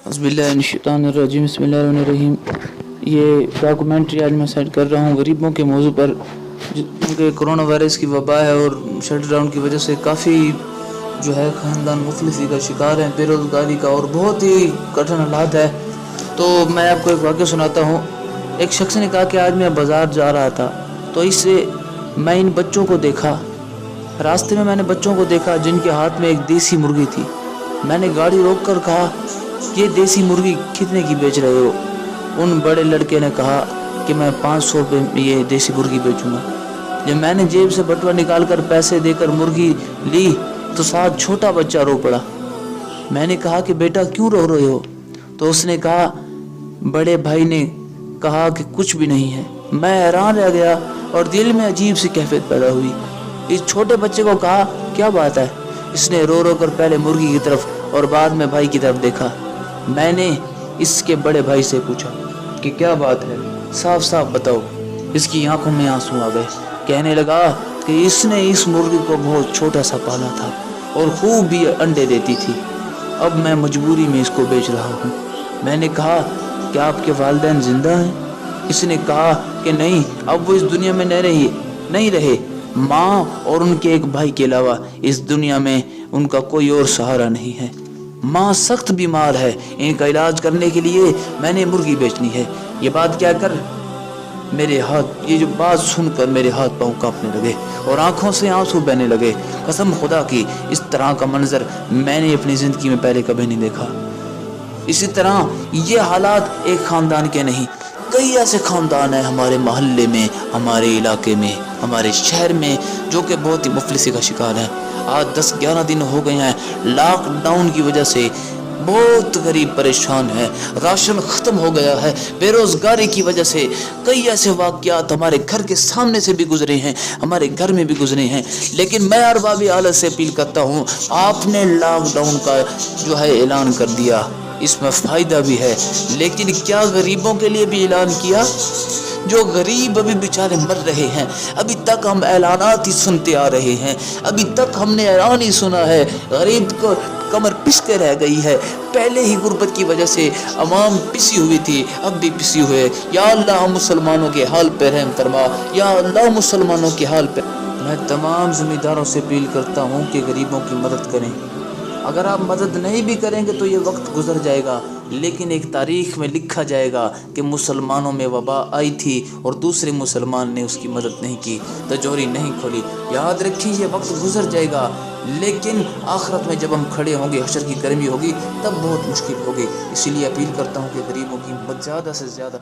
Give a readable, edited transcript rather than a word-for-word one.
बिस्मिल्लाहिर्रहमानिर्रहीम बिस्मिल्लाहिर्रहमानिर्रहीम। ये डॉक्यूमेंट्री आज मैं सेट कर रहा हूँ गरीबों के मौजू पर, क्योंकि कोरोना वायरस की वबा है और शट डाउन की वजह से काफ़ी जो है ख़ानदान मुफलिसी का शिकार है, बेरोज़गारी का, और बहुत ही कठिन हालात है। तो मैं आपको एक वाक़या सुनाता हूँ। एक शख्स ने कहा कि आज मैं बाज़ार जा रहा था तो इससे मैं इन बच्चों को देखा, रास्ते में मैंने बच्चों को देखा जिनके हाथ में एक देसी मुर्गी थी। मैंने गाड़ी रोक कर कहा, ये देसी मुर्गी कितने की बेच रहे हो? उन बड़े लड़के ने कहा कि मैं 500 रुपये में ये देसी मुर्गी बेचूंगा। जब मैंने जेब से बटुआ निकाल कर पैसे देकर मुर्गी ली तो साथ छोटा बच्चा रो पड़ा। मैंने कहा कि बेटा क्यों रो रहे हो? तो उसने कहा, बड़े भाई ने कहा कि कुछ भी नहीं है। मैं हैरान रह गया और दिल में अजीब सी कैफियत पैदा हुई। इस छोटे बच्चे को कहा, क्या बात है? इसने रो रो कर पहले मुर्गी की तरफ और बाद में भाई की तरफ देखा। मैंने इसके बड़े भाई से पूछा कि क्या बात है, साफ साफ बताओ। इसकी आंखों में आंसू आ गए। कहने लगा कि इसने इस मुर्गी को बहुत छोटा सा पाला था और खूब भी अंडे देती थी। अब मैं मजबूरी में इसको बेच रहा हूँ। मैंने कहा, क्या आपके वालिदैन जिंदा हैं? इसने कहा कि नहीं, अब वो इस दुनिया में नहीं रहे। माँ और उनके एक भाई के अलावा इस दुनिया में उनका कोई और सहारा नहीं है। माँ सख्त बीमार है, इनका इलाज करने के लिए मैंने मुर्गी बेचनी है। ये बात क्या कर मेरे हाथ, ये जो बात सुनकर मेरे हाथ पांव कांपने लगे और आंखों से आंसू बहने लगे। कसम खुदा की, इस तरह का मंजर मैंने अपनी जिंदगी में पहले कभी नहीं देखा। इसी तरह ये हालात एक खानदान के नहीं, कई ऐसे खानदान हैं हमारे मोहल्ले में, हमारे इलाके में, हमारे शहर में, जो कि बहुत ही मुफलिसी का शिकार है। आज 10-11 दिन हो गए हैं लॉकडाउन की वजह से बहुत गरीब परेशान है, राशन ख़त्म हो गया है, बेरोज़गारी की वजह से कई ऐसे वाक़यात हमारे घर के सामने से भी गुजरे हैं, हमारे घर में भी गुजरे हैं। लेकिन मैं अरबाबी आलत से अपील करता हूँ, आपने लॉकडाउन का जो है ऐलान कर दिया, इसमें फ़ायदा भी है, लेकिन क्या गरीबों के लिए भी ऐलान किया? जो गरीब अभी बेचारे मर रहे हैं, अभी तक हम ऐलानात ही सुनते आ रहे हैं, अभी तक हमने ऐलान ही सुना है। गरीब को कमर पिस के रह गई है। पहले ही गुर्बत की वजह से अवाम पिसी हुई थी, अब भी पिसी हुए। या अल्लाह मुसलमानों के हाल पर रहम फरमा, या अल्लाह मुसलमानों के हाल पर। मैं तमाम ज़मींदारों से अपील करता हूँ कि गरीबों की मदद करें। अगर आप मदद नहीं भी करेंगे तो ये वक्त गुजर जाएगा, लेकिन एक तारीख में लिखा जाएगा कि मुसलमानों में वबा आई थी और दूसरे मुसलमान ने उसकी मदद नहीं की, तिजोरी नहीं खोली। याद रखिए, ये वक्त गुजर जाएगा, लेकिन आखिरत में जब हम खड़े होंगे, हशर की गर्मी होगी, तब बहुत मुश्किल होगी। इसीलिए अपील करता हूँ कि गरीबों की मदद ज़्यादा से ज़्यादा